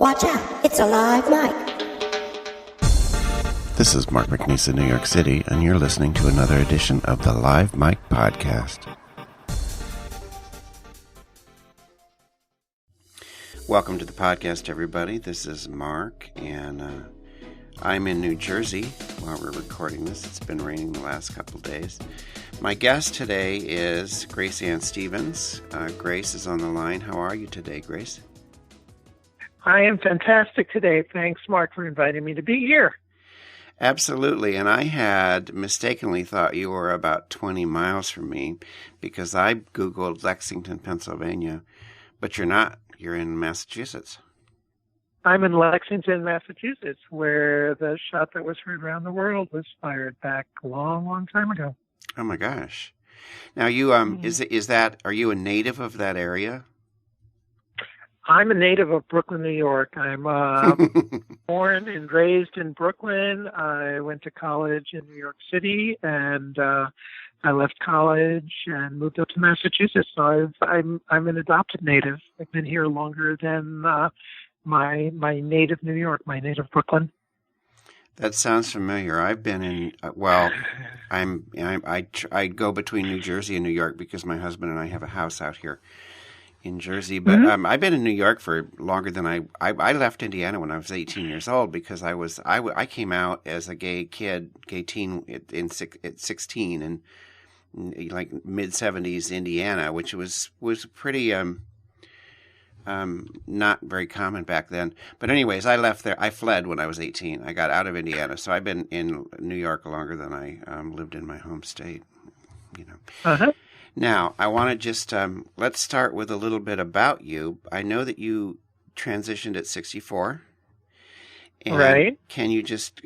Watch out, it's a live mic. This is Mark McNeese in New York City, and you're listening to another edition of the Live Mic Podcast. Welcome to the podcast, everybody. This is Mark, and I'm in New Jersey while we're recording this. It's been raining the last couple of days. My guest today is Anne Stevens. Grace is on the line. How are you today, Grace? I am fantastic today. Thanks, Mark, for inviting me to be here. Absolutely, and I had mistakenly thought you were about 20 miles from me because I Googled Lexington, Pennsylvania, but you're not. You're in Massachusetts. I'm in Lexington, Massachusetts, where the shot that was heard around the world was fired back a long, long time ago. Oh my gosh! Now you are you a native of that area? I'm a native of Brooklyn, New York. I'm born and raised in Brooklyn. I went to college in New York City, and I left college and moved up to Massachusetts. So I'm an adopted native. I've been here longer than my native New York, my native Brooklyn. That sounds familiar. I've been in. I go between New Jersey and New York because my husband and I have a house out here in Jersey, but I've been in New York for longer than I left Indiana when I was 18 years old because I came out as a gay teen at 16 in like mid 70s Indiana, which was pretty not very common back then. But anyways, I left there. I fled when I was 18. I got out of Indiana, so I've been in New York longer than I lived in my home state. You know. Uh-huh. Now, I want to just, let's start with a little bit about you. I know that you transitioned at 64. And right. Can you just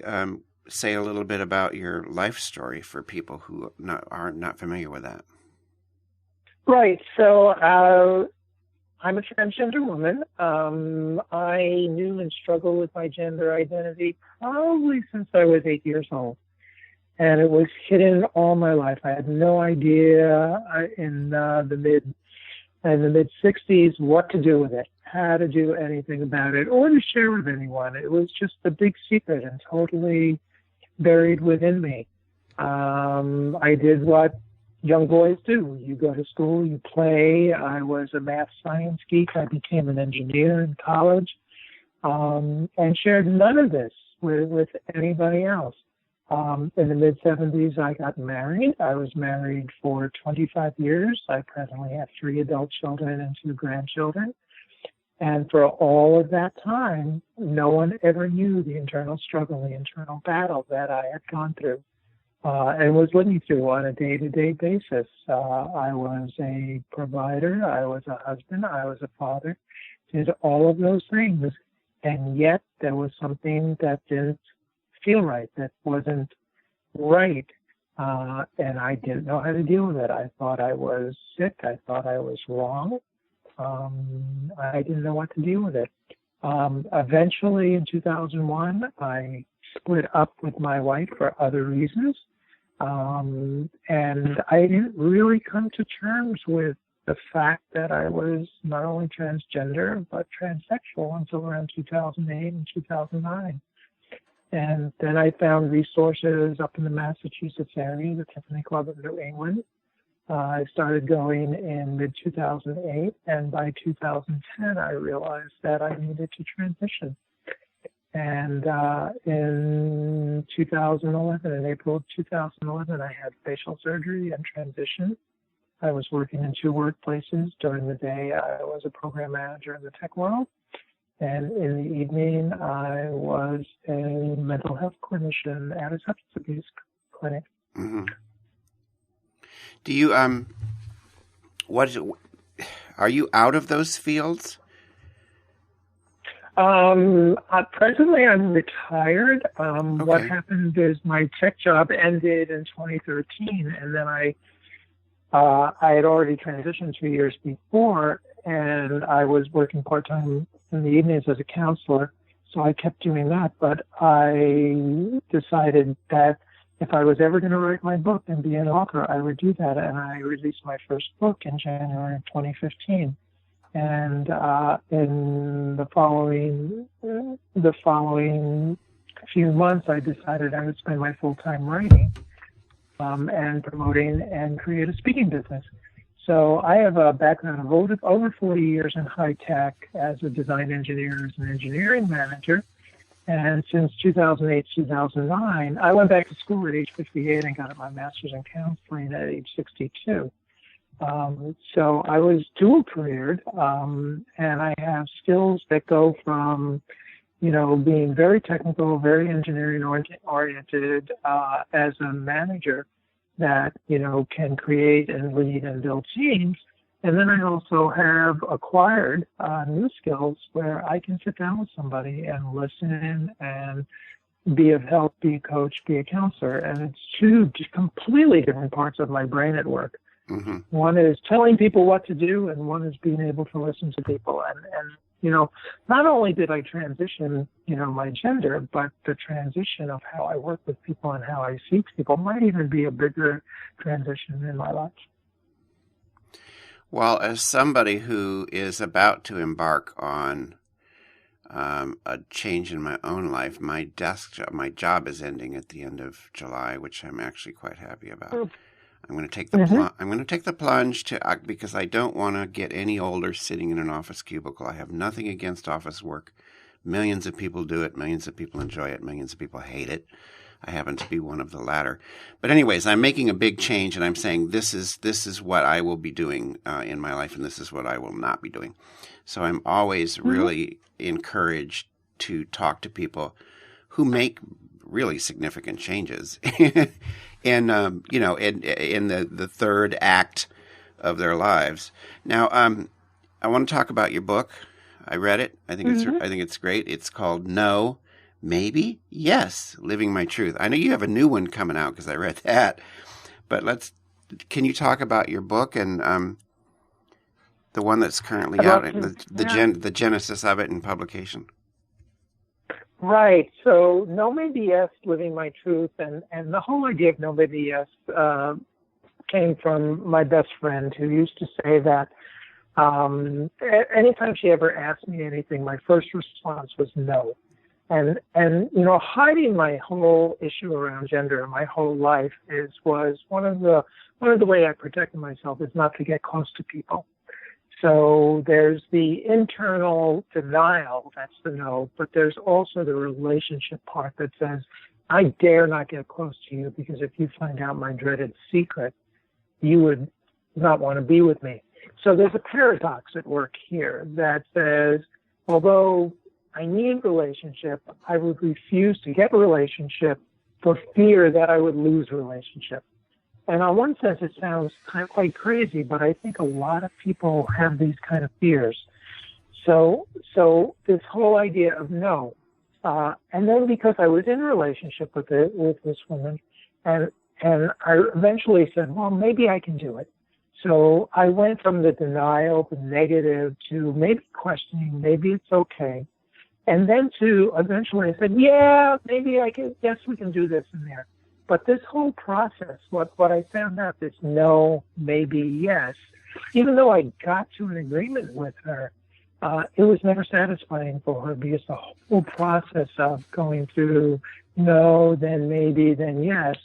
say a little bit about your life story for people who are not familiar with that? Right. So I'm a transgender woman. I knew and struggled with my gender identity probably since I was 8 years old. And it was hidden all my life. I had no idea in the mid 60s what to do with it, how to do anything about it, or to share with anyone. It was just a big secret and totally buried within me. I did what young boys do. You go to school, you play. I was a math science geek. I became an engineer in college, and shared none of this with anybody else. In the mid-70s, I got married. I was married for 25 years. I presently have 3 adult children and 2 grandchildren. And for all of that time, no one ever knew the internal struggle, the internal battle that I had gone through and was living through on a day-to-day basis. I was a provider. I was a husband. I was a father. Did all of those things. And yet there was something that didn't feel right, that wasn't right, and I didn't know how to deal with it. I thought I was sick. I thought I was wrong. I didn't know what to deal with it. Eventually, in 2001, I split up with my wife for other reasons, and I didn't really come to terms with the fact that I was not only transgender, but transsexual until around 2008 and 2009. And then I found resources up in the Massachusetts area, the Tiffany Club of New England. I started going in mid-2008, and by 2010, I realized that I needed to transition. And in 2011, in April of 2011, I had facial surgery and transition. I was working in 2 workplaces. During the day, I was a program manager in the tech world. And in the evening, I was a mental health clinician at a substance abuse clinic. Mm-hmm. Do you, are you out of those fields? Presently, I'm retired. Okay. What happened is my tech job ended in 2013, and then I had already transitioned 2 years before, and I was working part-time in the evenings as a counselor, so I kept doing that. But I decided that if I was ever going to write my book and be an author, I would do that, and I released my first book in January of 2015. And in the following few months, I decided I would spend my full time writing and promoting and create a speaking business. So I have a background of over 40 years in high tech as a design engineer, as an engineering manager. And since 2008, 2009, I went back to school at age 58 and got my master's in counseling at age 62. So I was dual careered, and I have skills that go from, being very technical, very engineering oriented, as a manager that, can create and lead and build teams. And then I also have acquired new skills where I can sit down with somebody and listen and be of help, be a coach, be a counselor. And it's two just completely different parts of my brain at work. Mm-hmm. One is telling people what to do, and one is being able to listen to people. And not only did I transition, my gender, but the transition of how I work with people and how I see people might even be a bigger transition in my life. Well, as somebody who is about to embark on a change in my own life, my job is ending at the end of July, which I'm actually quite happy about. I'm going to take the plunge because I don't want to get any older sitting in an office cubicle. I have nothing against office work. Millions of people do it. Millions of people enjoy it. Millions of people hate it. I happen to be one of the latter. But anyways, I'm making a big change, and I'm saying this is what I will be doing in my life, and this is what I will not be doing. So I'm always really encouraged to talk to people who make really significant changes. In the third act of their lives. Now, I want to talk about your book. I read it. I think it's great. It's called No, Maybe, Yes, Living My Truth. I know you have a new one coming out because I read that. But can you talk about your book and the one that's currently out, the genesis of it and publication? Right. So No Maybe Yes, Living My Truth, and the whole idea of No Maybe Yes came from my best friend who used to say that anytime she ever asked me anything, my first response was no. And hiding my whole issue around gender my whole life was one of the way I protected myself is not to get close to people. So there's the internal denial, that's the no, but there's also the relationship part that says, I dare not get close to you because if you find out my dreaded secret, you would not want to be with me. So there's a paradox at work here that says, although I need relationship, I would refuse to get a relationship for fear that I would lose relationship. And on one sense, it sounds quite crazy, but I think a lot of people have these kind of fears. So this whole idea of no, and then because I was in a relationship with this woman, and I eventually said, well, maybe I can do it. So I went from the denial, the negative, to maybe questioning, maybe it's okay. And then to eventually I said, yeah, maybe I can, yes, we can do this in there. But this whole process, what I found out, this no, maybe, yes, even though I got to an agreement with her, it was never satisfying for her because the whole process of going through no, then maybe, then yes,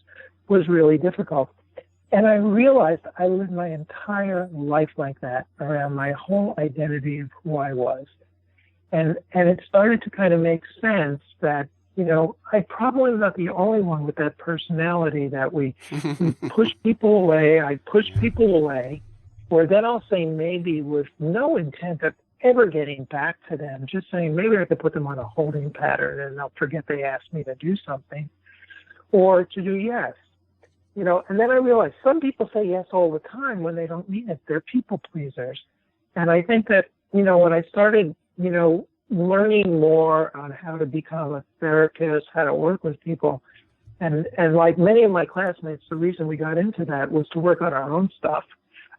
was really difficult. And I realized I lived my entire life like that around my whole identity of who I was. And it started to kind of make sense that, I probably am not the only one with that personality that we push people away. I push people away, or then I'll say maybe with no intent of ever getting back to them, just saying maybe I have to put them on a holding pattern and they'll forget they asked me to do something, or to do yes. And then I realized some people say yes all the time when they don't mean it. They're people pleasers. And I think that, when I started, learning more on how to become a therapist, how to work with people, and like many of my classmates, the reason we got into that was to work on our own stuff.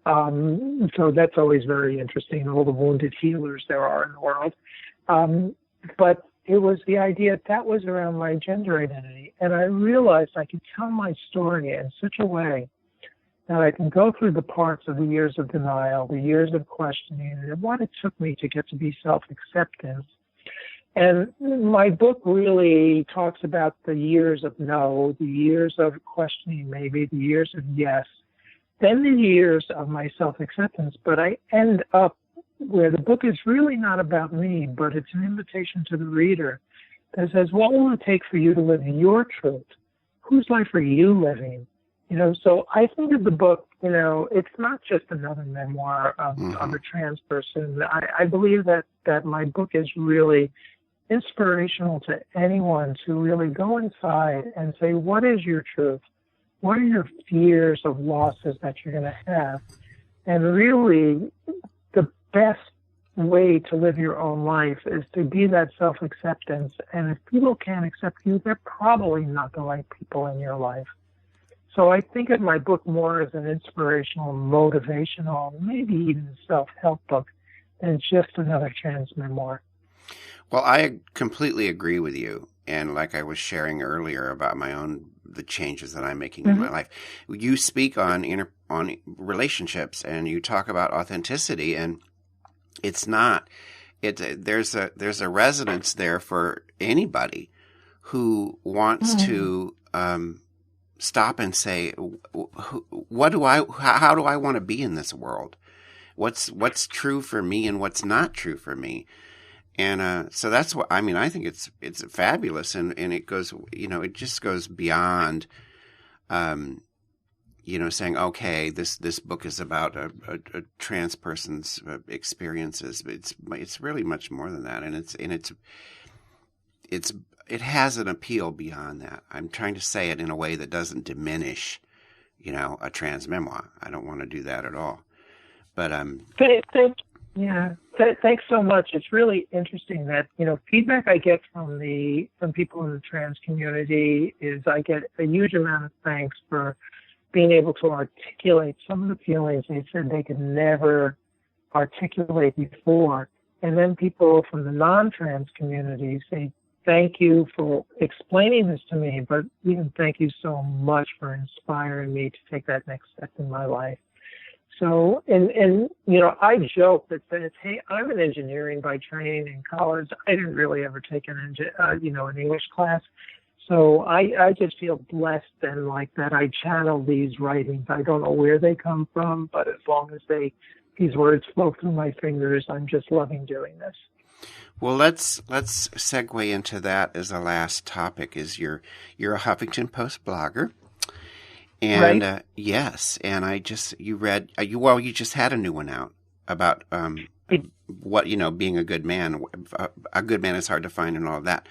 So that's always very interesting, all the wounded healers there are in the world. But it was the idea that was around my gender identity. And I realized I could tell my story in such a way that I can go through the parts of the years of denial, the years of questioning, and what it took me to get to be self-acceptance. And my book really talks about the years of no, the years of questioning maybe, the years of yes, then the years of my self-acceptance. But I end up where the book is really not about me, but it's an invitation to the reader that says, what will it take for you to live your truth? Whose life are you living? So I think of the book, it's not just another memoir of a trans person. I believe that my book is really inspirational to anyone to really go inside and say, what is your truth? What are your fears of losses that you're going to have? And really, the best way to live your own life is to be that self-acceptance. And if people can't accept you, they're probably not the right people in your life. So I think of my book more as an inspirational, motivational, maybe even self-help book than just another trans memoir. Well, I completely agree with you. And like I was sharing earlier about the changes that I'm making in my life, you speak on relationships and you talk about authenticity, and there's a resonance there for anybody who wants to stop and say, how do I want to be in this world? What's true for me and what's not true for me? And so that's what I think it's fabulous, and it goes, it just goes beyond, saying, okay, this book is about a trans person's experiences. It's really much more than that, and it has an appeal beyond that. I'm trying to say it in a way that doesn't diminish, a trans memoir. I don't want to do that at all. But thanks so much. It's really interesting that, feedback I get from people in the trans community is I get a huge amount of thanks for being able to articulate some of the feelings they said they could never articulate before. And then people from the non-trans community say, thank you for explaining this to me, but even thank you so much for inspiring me to take that next step in my life. So, and I joke that says, hey, I'm an engineering by training in college. I didn't really ever take an English class. So I just feel blessed and like that I channel these writings. I don't know where they come from, but as long as these words flow through my fingers, I'm just loving doing this. Well, let's segue into that as a last topic. Is you're a Huffington Post blogger. And right. Yes, and you just had a new one out about what being a good man. A good man is hard to find, and all of that.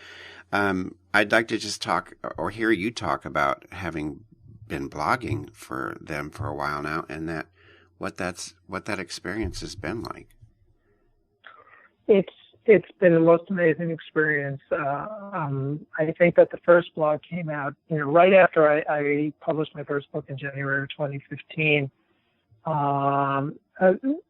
I'd like to just talk or hear you talk about having been blogging for them for a while now, and what that experience has been like. It's been the most amazing experience. I think that the first blog came out, right after I published my first book in January of 2015.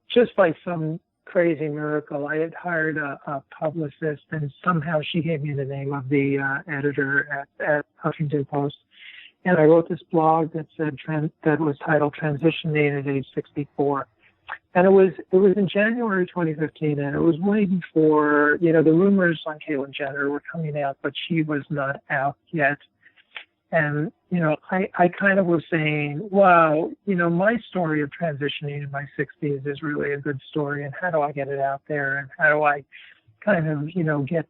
Just by some crazy miracle, I had hired a publicist, and somehow she gave me the name of the editor at Huffington Post. And I wrote this blog that was titled "Transitioning at Age 64." And it was in January 2015, and it was way before, the rumors on Caitlyn Jenner were coming out, but she was not out yet. And, I kind of was saying, wow, my story of transitioning in my 60s is really a good story, and how do I get it out there, and how do I kind of,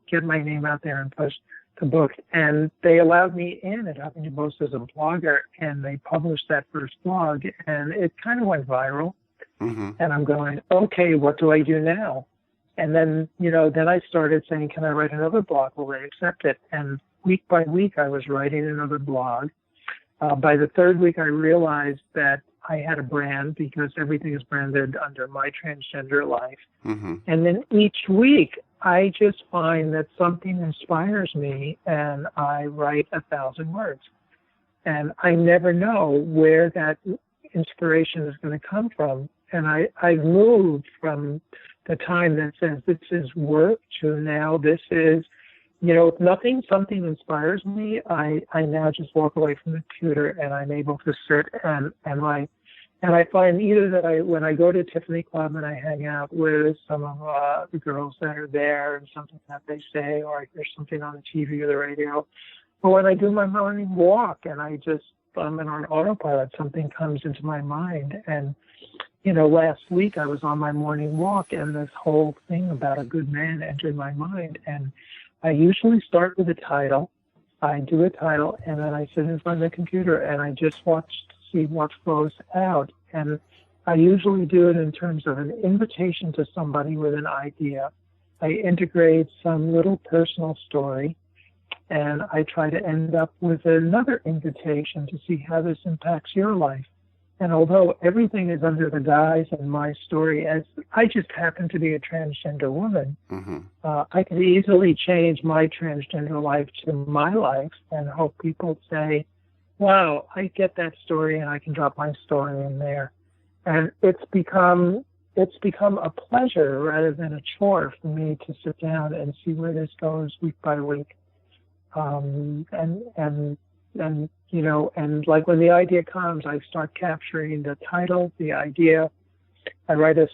get my name out there and push the book? And they allowed me in at Huffington Post as a blogger, and they published that first blog, and it kind of went viral. Mm-hmm. And I'm going, okay, what do I do now? And then, then I started saying, can I write another blog? Will they accept it? And week by week, I was writing another blog. By the third week, I realized that I had a brand because everything is branded under My Transgender Life. Mm-hmm. And then each week, I just find that something inspires me, and I write 1,000 words. And I never know where that inspiration is going to come from. And I've moved from the time that says this is work to now this is, if something inspires me, I now just walk away from the computer and I'm able to sit and write. And I find either that when I go to Tiffany Club and I hang out with some of the girls that are there and something that they say, or I hear something on the TV or the radio, or when I do my morning walk and I'm on autopilot, something comes into my mind. And, last week I was on my morning walk and this whole thing about a good man entered my mind. And I usually start with a title. I do a title and then I sit in front of the computer and I just watch to see what flows out. And I usually do it in terms of an invitation to somebody with an idea. I integrate some little personal story. And I try to end up with another invitation to see how this impacts your life. And although everything is under the guise of my story, as I just happen to be a transgender woman, I could easily change my transgender life to my life and hope people say, wow, I get that story and I can drop my story in there. And it's become a pleasure rather than a chore for me to sit down and see where this goes week by week. And like when the idea comes, I start capturing the title, the idea. I write a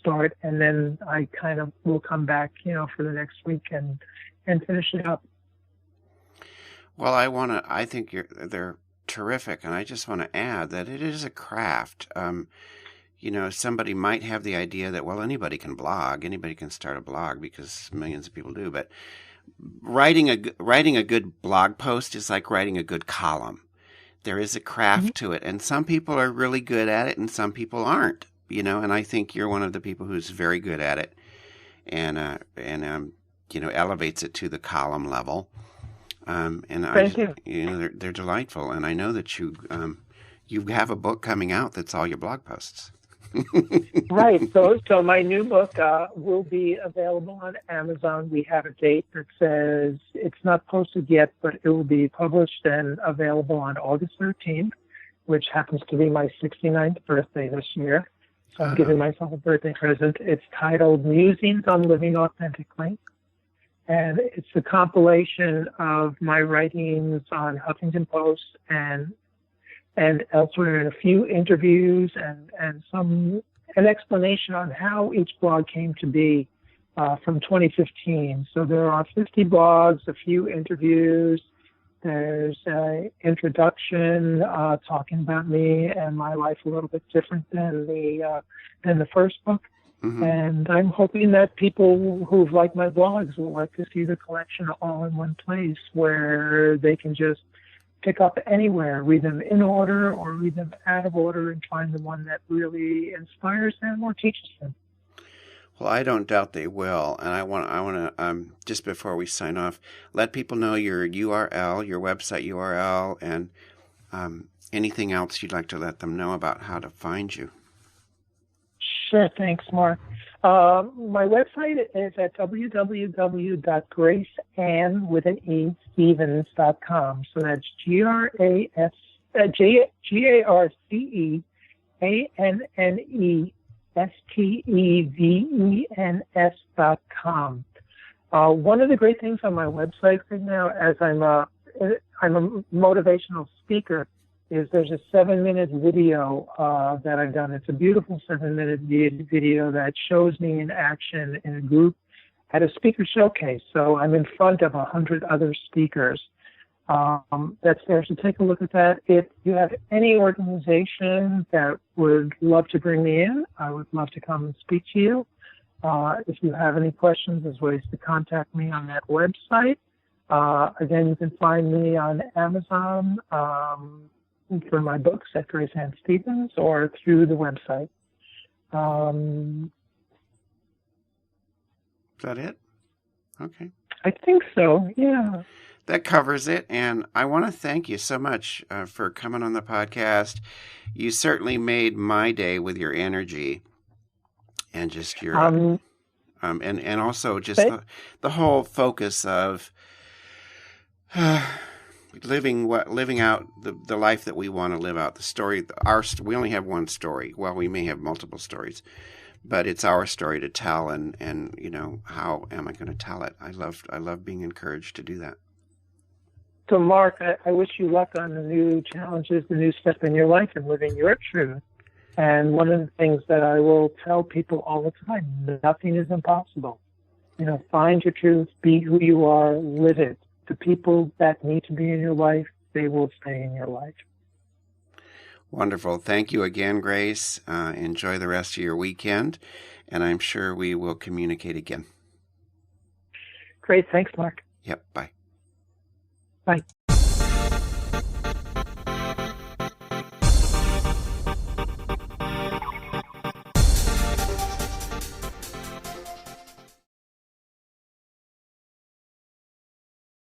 start, and then I kind of will come back, for the next week and finish it up. Well, I think they're terrific, and I just want to add that it is a craft. Somebody might have the idea that, well, anybody can blog, anybody can start a blog because millions of people do, but writing a good blog post is like writing a good column. There is a craft to it, and some people are really good at it, and some people aren't. And I think you're one of the people who's very good at it, and elevates it to the column level. Thank you. They're delightful, and I know that you have a book coming out that's all your blog posts. Right. So my new book will be available on Amazon. We have a date that says it's not posted yet, but it will be published and available on August 13th, which happens to be my 69th birthday this year. So I'm giving myself a birthday present. It's titled Musings on Living Authentically. And it's a compilation of my writings on Huffington Post and elsewhere, in a few interviews and an explanation on how each blog came to be from 2015. So there are 50 blogs, a few interviews. There's an introduction talking about me and my life a little bit different than the first book. And I'm hoping that people who've liked my blogs will like to see the collection all in one place where they can just pick up anywhere, read them in order or read them out of order, and find the one that really inspires them or teaches them. Well, I don't doubt they will, and I want to just before we sign off, let people know your URL, your website URL, and anything else you'd like to let them know about how to find you. Sure, thanks, Mark. My website is at www.graceanne.stevens.com. So that's GraceAnnestevens.com. One of the great things on my website right now, as I'm a motivational speaker, is there's a 7-minute video that I've done. It's a beautiful 7-minute video that shows me in action in a group at a speaker showcase. So I'm in front of 100 other speakers. That's there. So take a look at that. If you have any organization that would love to bring me in, I would love to come and speak to you. If you have any questions, there's ways to contact me on that website. Again, you can find me on Amazon for my books at Grace Anne Stevens or through the website. Is that it? Okay. I think so, yeah. That covers it, and I want to thank you so much for coming on the podcast. You certainly made my day with your energy and just your and also just the whole focus of living out the life that we want to live out. The story, we only have one story. Well, we may have multiple stories, but it's our story to tell, and how am I going to tell it? I love being encouraged to do that. So, Mark, I wish you luck on the new challenges, the new step in your life, and living your truth. And one of the things that I will tell people all the time, nothing is impossible. Find your truth, be who you are, live it. The people that need to be in your life, they will stay in your life. Wonderful. Thank you again, Grace. Enjoy the rest of your weekend, and I'm sure we will communicate again. Great. Thanks, Mark. Yep. Bye. Bye.